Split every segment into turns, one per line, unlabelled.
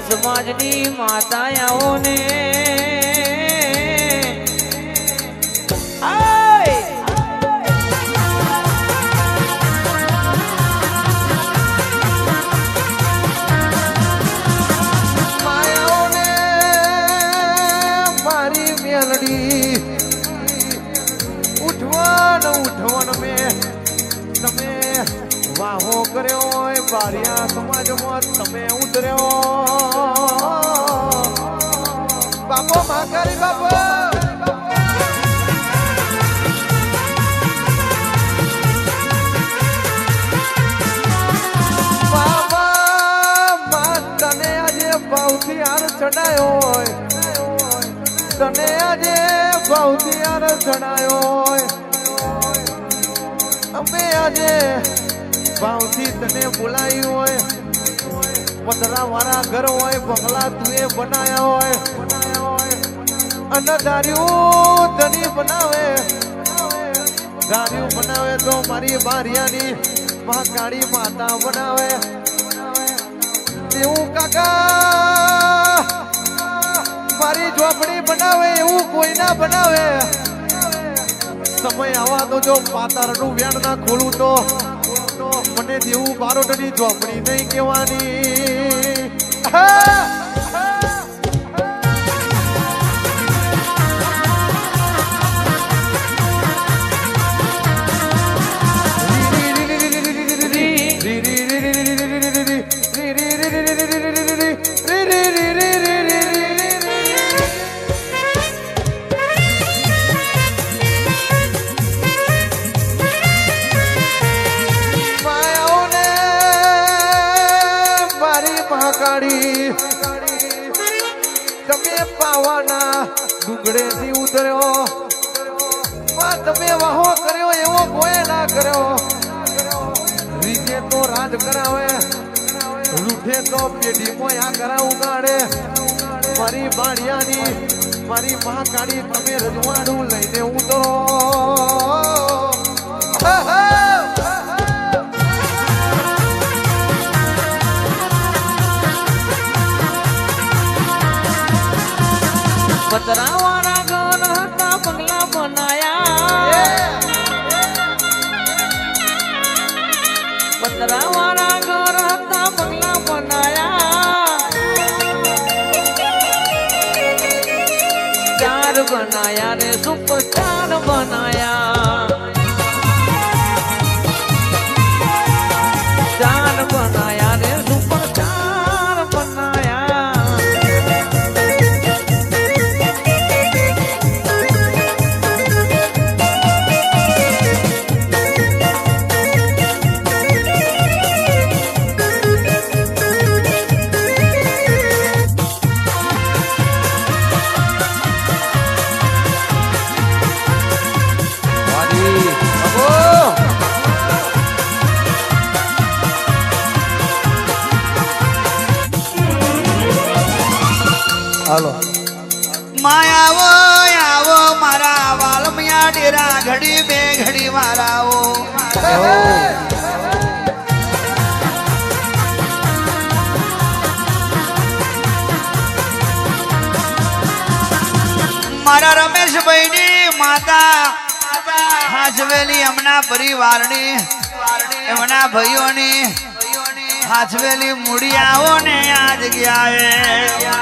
સમાજની માતાઓને માયાઓને મારી મેલડી ઉઠવણ ઉઠવણ મેં તમે વાહો કર્યો હોય બારિયા સમાજમાં તમે ઉતર્યો બાપો માકારી બાપો બાબા માં તને આજે ભાવથી હાર ચડાયો હોય તને આજે ભાવથી હાર ચડાયો હોય અમે આજે ભાવથી તને બોલાયું હોય પતરા વાળા ઘર હોય બંગલા તુએ બનાયા હોય અને ધાર્યું ધની બનાવે ધાર્યું બનાવે તો મારી બારિયાની મહાકાળી માતા બનાવે એવું કાકા મારી ઝોપડી બનાવે એવું કોઈ ના બનાવે સમય આવા તો જો પાતારનું વ્યાણ ના ખોલું તો મને દેવું બારોટની ઝોપડી નહીં કહેવાની તમે પાવાના ડુંગળેથી ઉતર્યો તમે વાહો કર્યો એવો કોઈ ના કર્યો રીજે તો રાજ કરાવે રૂઠે તો પેઢીમાં આ કરાવું કાઢે મારી બાળિયાની મારી મહાકાળી તમે રજવાડું લઈને ઉતરો પતરાવાળા ઘર હતા બંગલા બનાયા પતરાવાળા ઘર હતા બંગલા બનાયા ચાર બનાયા રે સુપરસ્ટાર બનાયા ચાર બનાયા રે સુપરસ્ટાર બનાયા
હાલો માયાવો આવો મારા વાલમિયા ડેરા ઘડી બે ઘડી મારાઓ મારા રમેશભાઈ ની માતા હાજવેલી એમના પરિવારની એમના ભાઈઓની હાજવેલી મુડિયાઓ ને આ જગ્યાએ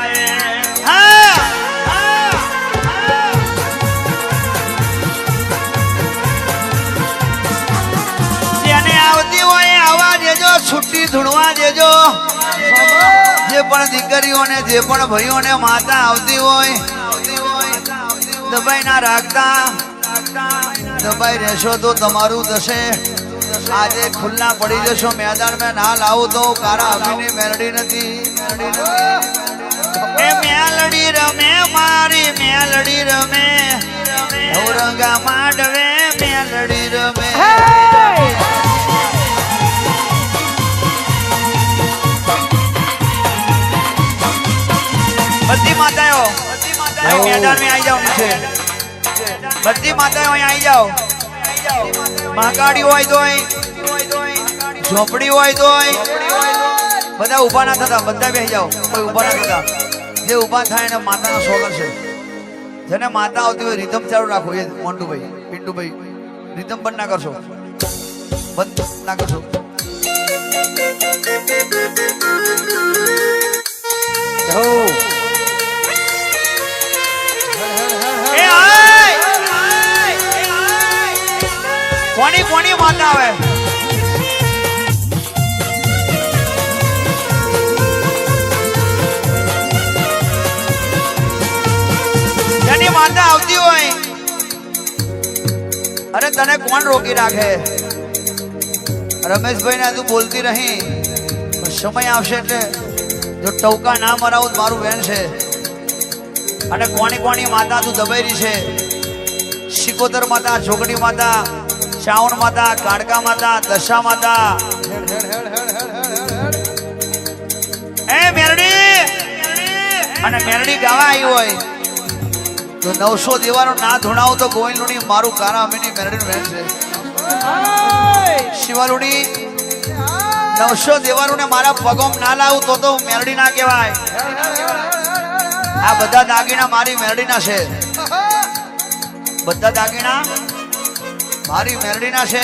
જેને આવતી હોય આવા દેજો છુટ્ટી ધૂણવા દેજો જે પણ દીકરીઓને જે પણ ભાઈઓને માતા આવતી હોય દબાઈ ના રાખતા દબાઈ રહેશો તો તમારું થશે આજે ખુલ્લા પડી જશો મેદાન મેં ના લાવું તો કારા અમીની મેલડી નથી એ મેલડી રમે મારી મેલડી રમે ઔરંગા માંડવે મેલડી રમે બધી માતાઓ મેદાન में आई जाओ नीचे બધી માતાઓ અહીં આવી જાઓ મહાકાળી હોય તોય ઝોપડી હોય તોય બધા ઊભા ના થતા બધા બેસી જાઓ કોઈ ઊભા ના થતા જે ઊભા થાય એને માતાનો સોગર છે જેને માતા આવતી હોય રીધમ ચાલુ રાખો એ મોન્ટુભાઈ પિન્ટુભાઈ રીધમ બંધ ના કરશો બંધ ના કરશો કોની કોની માતા આવે જેની માતા આવતી હોય અરે તને કોણ રોકી રાખે રમેશભાઈ ને તું બોલતી રહી સમય આવશે એટલે જો ટવકા ના મરાવું મારું બેન છે અને કોની કોની માતા તું દબાઈ છે શિકોતર માતા છોકરી માતા શ્રાવણ માતા કાળકા માતા દશા માતા એ મેરડી અને મેરડી ગાવા આવી હોય તો 900 દેવાનો ના ધોણાવો તો ગોવિંદલુણી મારું કારા અમીની મેરડીનું વેણ છે શિવાલુણી 900 દેવાનું ને મારા પગોમ ના લાવું તો મેરડી ના કહેવાય આ બધા દાગીના મારી મેરડીના છે બધા દાગીના મારી મેરડીના છે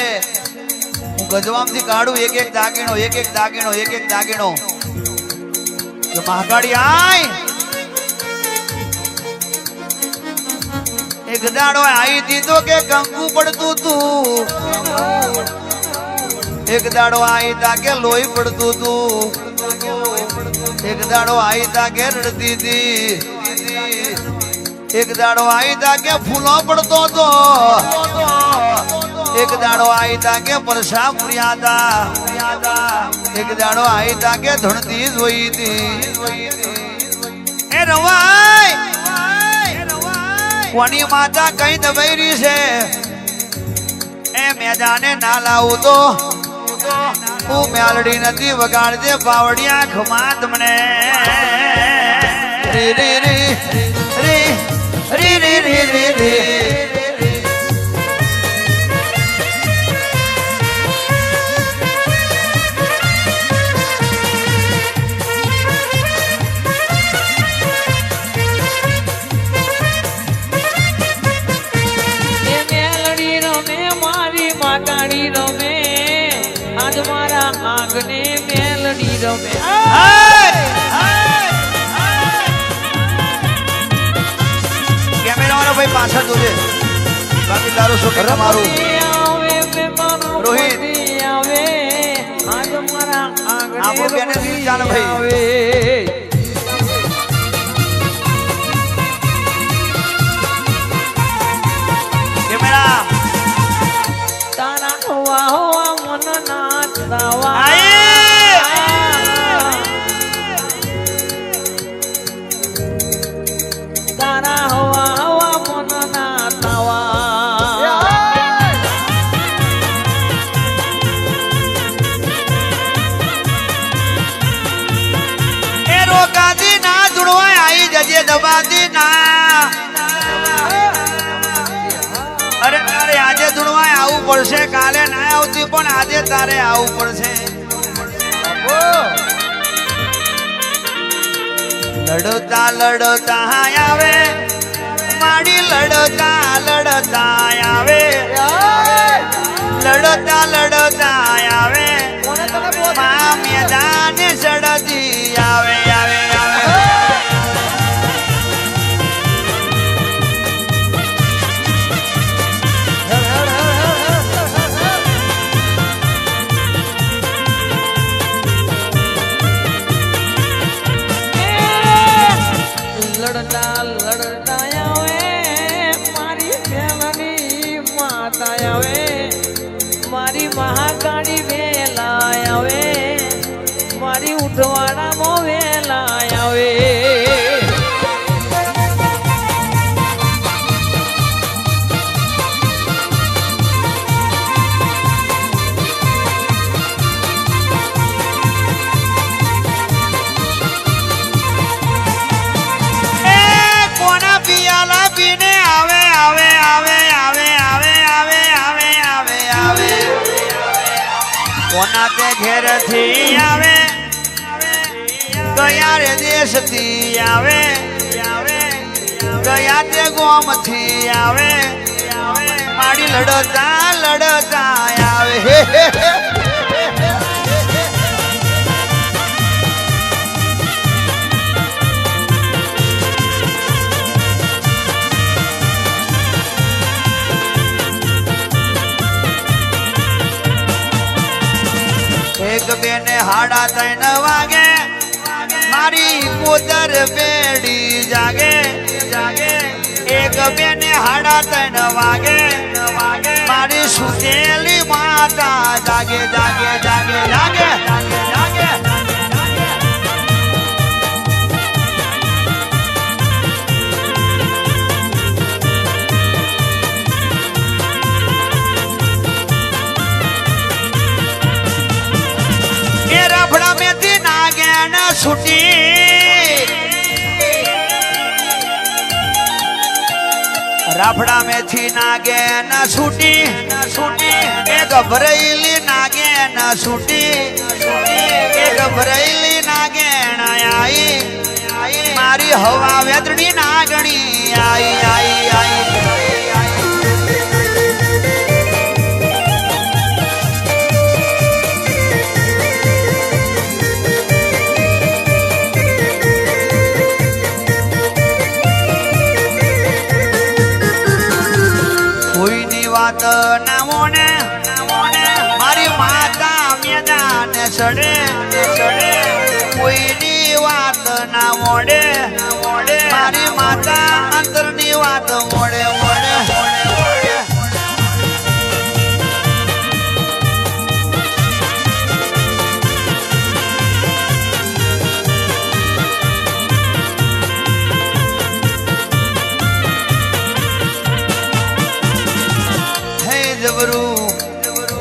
હું ગજવામથી કાઢું એક એક દાગીણો એક એક દાગીણો એક એક દાગીણો તો મહાકાળી આય એક દાડો આવી દીધો કે કંકુ પડતું તું એક દાડો આવી તા કે લોહી પડતું તું એક દાડો આવી તા કે રડતી હતી એક દાડો આવી તા કે ફૂલો પડતો તો એક દાડો આવી તા કે પરસા પુર્યા હતા એક દાડો આવી તા કે ધણતી જોઈ હતી એ રવાય કોની માતા કઈ દબાઈ છે એ મેદાને ના લાવું તો હું મેલડી નથી વગાડજે પાવડિયા ખમા તમને રે રે રે રે રે રે રે રે રે
આંગણે મેલડી રમે
કેમેરા વાળો ભાઈ પાછળ જોજે બાકી તારું શું તમારું રોહિત
આવે આજ મારા આંગણે
આપણું કેને દિલ જાન ભાઈ
આવે
કેમેરા
તારા હોવા હોવા મન નાચવા તારા હોવા હોવા મન નાચવા
એ રોકાતી ના ધૂણવાય આવી જજે દબાતી ના અરે તારે આજે ધૂણવાય આવવું પડશે કાલે ના આવતી પણ આજે તારે આવવું પડશે લડતા લડતા આવે માડી લડતા લડતા આવે લડતા લડતા આવે મા મેદાન સડતી આવે આવે આવે
લડતા લડતા આવે મારી ફેલની માતા આવે મારી મહાકાળી વેલા આવે મારી ઉઠવાડામાં વેલા આવે
કોનાતે ઘેર થી આવે કયા રે દેશ થી આવે કયા તે ગોમ થી આવે મારી લડતા લડતા આવે એક બેને હાડા 3 વાગે મારી કોદર બેડી જાગે એક બેને હાડા 3 વાગે મારી સુતેલી માતા જાગે જાગે જાગે જાગે જાગે રફડા મેથી નાગેણ છૂટી રફડા મેથી નાગેણ છૂટી એ ગભરેલી નાગેણ છૂટી એ ગભરેલી નાગેણ આઈ મારી હવા વેદડી નાગણી આઈ આઈ આઈ વાત ના મોને મારી માતા મેદાન ચડે કોઈની વાત ના મોડે મારી માતા અંતરની વાત મોડે મોડે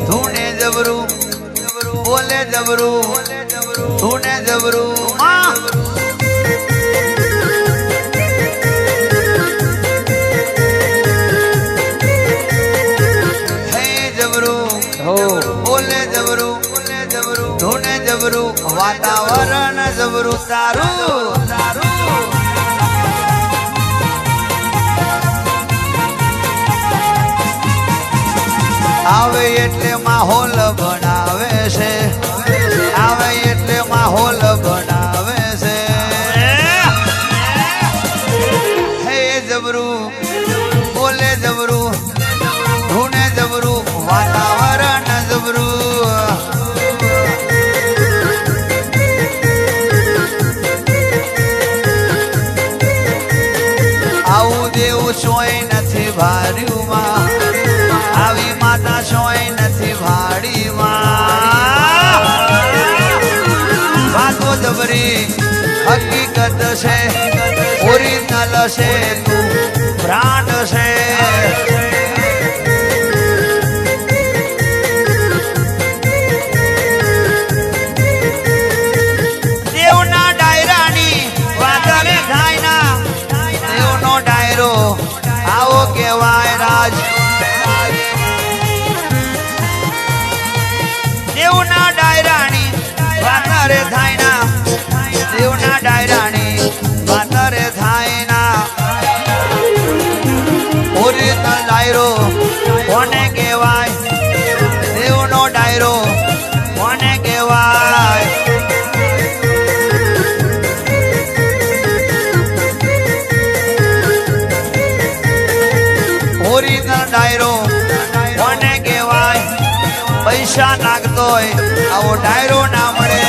ધૂને જબરું બોલે જબરું ધૂને જબરું હે જબરું બોલે જબરું ધૂને જબરું વાતાવરણ જબરું તારું આવે એટલે માહોલ બનાવે છે આવે એટલે માહોલ બનાવે છે હે જબરું બોલે જબરું ધૂને જબરું વાતાવરણ જબરું આવું દેવું સોય નથી ભાર્યું માં આવી માતા સોય નથી ભાડીમાં વાતો જબરી હકીકત છે ઓરિજિનલ છે તું બ્રાન્ડ છે દેવના ડાયરાની વાદળે ધાયના દેવનો ડાયરો આવો કેવાય રાજ દેવના ડાયરાની વાતરે થાયના દેવના ડાયરાની વાતરે થાયના ઓરિજિનલ ડાયરો કોને કહેવાય દેવનો ડાયરો કોને કહેવાય ઓરિજિનલ ડાયરો કોને કહેવાય પૈસા નાખતો હોય આવો ડાયરો ના મળે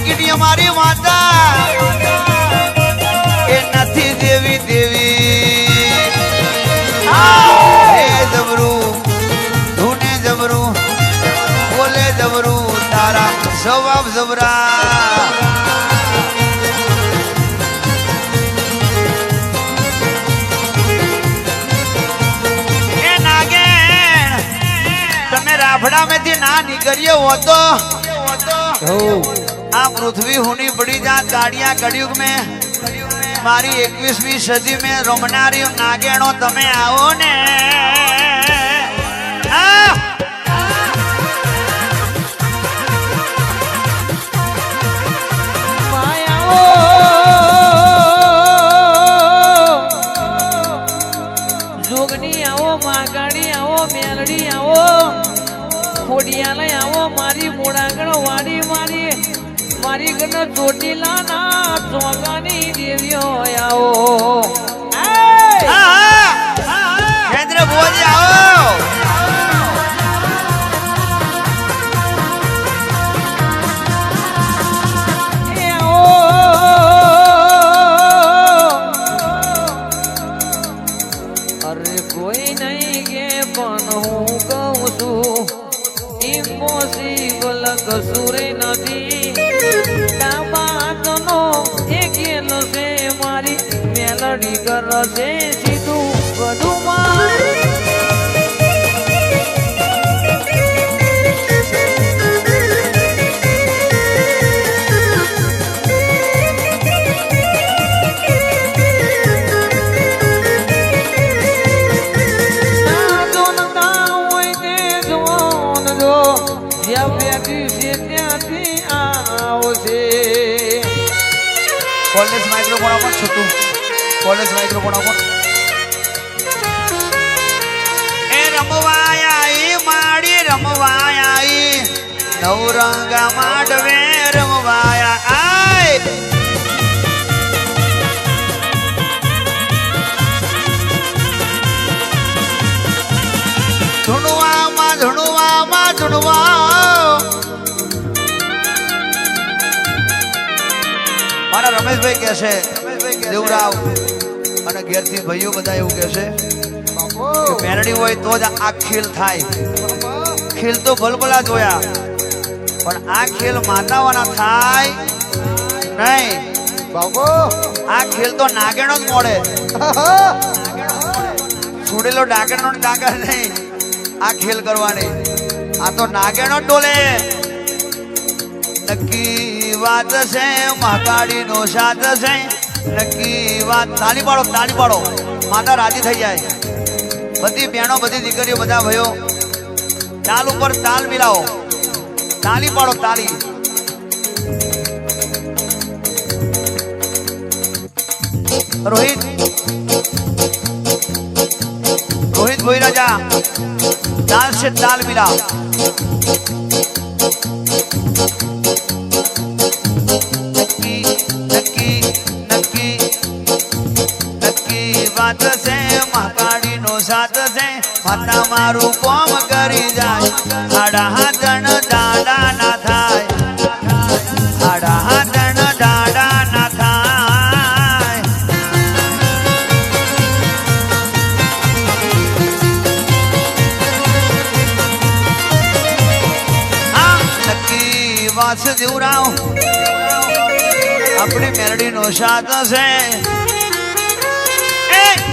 કીટી અમારી માતા એ નથી દેવી દેવી હે જબરું ધૂને જબરું બોલે જબરું તારા જવાબ જબરા એ નાગેણ તમે રાફડા મેથી ના નીકળ્યો હોતો આ પૃથ્વી હુની પડી જા ગાડિયા કળિયુગ में મારી 21મી સદી में રમનારી નાગેણો તમે આવો ને
જોગની આવો માગાડી આવો મેલડી આવો ખોડિયાલય આવો મારી મોડાગણ વાડી મારી ગણ ચોટીલા ના ચોગાની દેવીઓ આવો
કેન્દ્ર ભોજ આવો
અરે કોઈ નહીં કે પણ હું કહું છું ઇમ્પોસિબલ કસૂરે નથી કાબાતનો એકેલો છે મારી મેલડી કરશે સીધું બધું
કોલેજ માઇક્રોફોન આપો છોટું કોલેજ માઇક્રોફોન આપો એ રમવાયા માડી રમવાયા નવરંગા માંડવે રમવાયા આય ધૂણવા મારા રમેશભાઈ કહે છે દેવરાવ અને ઘેરથી ભાઈઓ બધા એવું કહે છે કે મેરડી હોય તો જ આ ખેલ થાય ખેલ તો ભલભલા જોયા પણ આ ખેલ માતાવાના થાય નહીં
બાબો
આ ખેલ તો નાગેણો જ મોડે છોડેલો ડાગરનો ડાગર નહીં આ ખેલ કરવાની આ તો નાગેણો ટોલે નક્કી વાત છે મહાકાળી નો સાથ છે નક્કી વાત તાળી પાડો માતા રાજી થઈ જાય બધી બહેનો બધી દીકરીઓ બધા ભાઈઓ તાલ ઉપર તાલ મિલાવો તાળી પાડો તાળી રોહિત ભોઈ રાજા ताल से ताल मिला नक्की नक्की नक्की नक्की बात से महाकाળી નો સાથ છે માતા મારું કોમ કરી જાય આડા હાથણ દાડા ના થાય આડા હાથણ દાડા ના થાય વાસ દેવરાવ આપણી મેરડી નો સાથ છે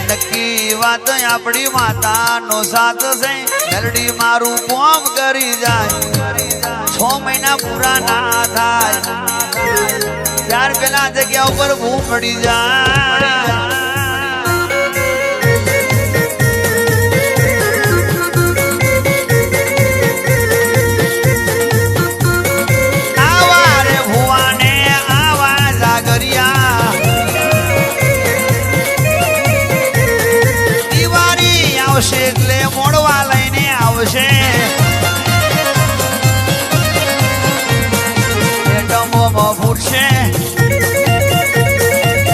નક્કી વાત આપણી માતા નો સાથ છે મેરડી મારું કોમ કરી જાય 6 મહિના પૂરા ના થાય ત્યાર પેલા જગ્યા ઉપર ભૂ પડી જાય એટલે મોડવા લઈને આવશે ડમોમાં ફૂટશે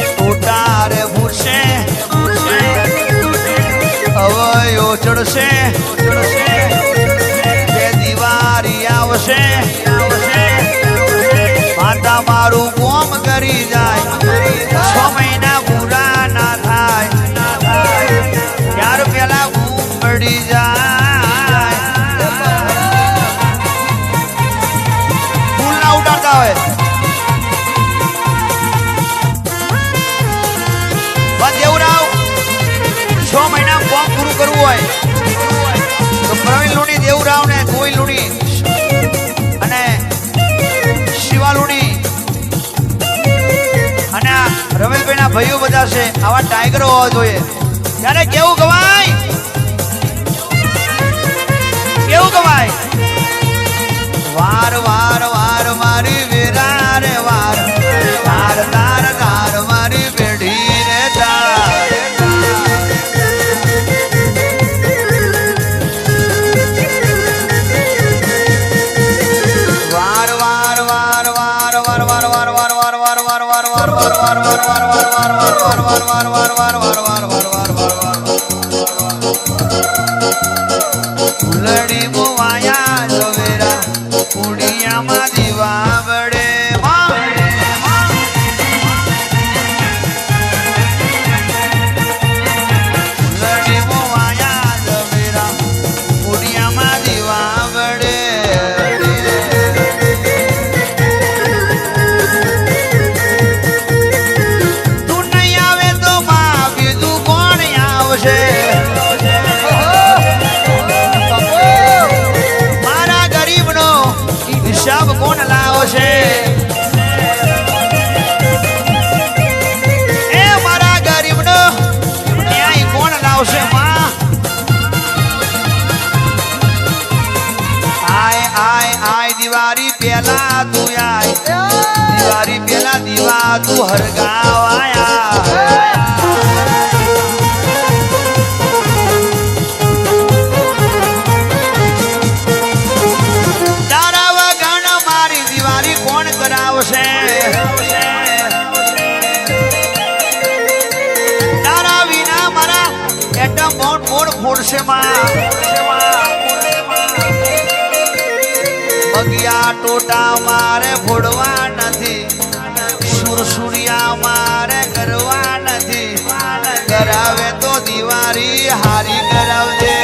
ટોટારે ફૂટશે અવયો ચડશે બે દિવાળી આવશે ટોટા મારું કોમ કરી જાય 6 મહિના પૂરા ના થાય ત્યાર પેલા હું મળી જાય ફૂલ ના ઉડાડતા હોય દેવરાવ 6 મહિના કોમ પૂરું કરવું હોય તો પ્રવીણ લુણી દેવરાવ ને ગોવિંદ લુણી અને શિવા લુણી અને આ રમેશભાઈ ના ભાઈઓ બધા છે આવા ટાઈગરો હોવા જોઈએ ત્યારે કેવું ગવાય વાર વાર વાર મારી વેરા રે વાર તાર તાર તાર મારી પેઢી રે તાર વાર વાર વાર વાર વાર વાર વાર વાર વાર વાર વાર વાર વાર વાર ફૂલડી બોવાયા જોવેરા કુડિયામાં દીવા વડે ફૂલડી બોવાયા જોવેરા કુડિયામાં દીવા વડે તું નહીં આવે તો માં બીજું કોણ આવશે મારા ગરીબનો હિસાબ કોણ લાવશે એ મારા ગરીબનો ન્યાય કોણ લાવશે માં આય આય આય દિવાળી પેલા તું આય દિવાળી પેલા દીવા તું હરગાવાયા તારા વગર મારી દિવાળી કોણ કરાવશે તારા વિના મારા એટમ બોમ્બ કોણ ફોડશે માં બગિયા ટોટા મારે ફોડવા નથી સુરસુરિયા મારે કરવા નથી કરાવે તો દિવાળી હારી કરાવજે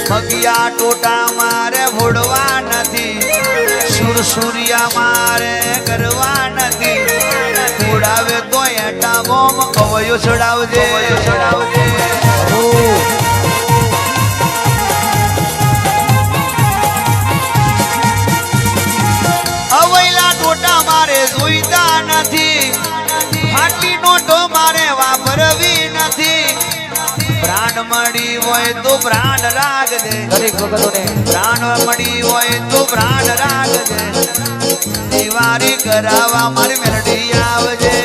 બગિયા ટોટા મારે ફોડવા નથી સુરસુરિયા મારે કરવા નથી ઉડાવે તો એટા બોમ અવયો ચડાવજે અવયલા ટોટા મારે જોઈતા નથી ફાટી નોટો મારે વાપરવી નથી પ્રાણ મળી હોય તો પ્રાણ રાખજે
દરેક ભગતોને
પ્રાણ મળી હોય તો પ્રાણ રાખજે દિવાળી કરાવવા મારી મેલડી આવજે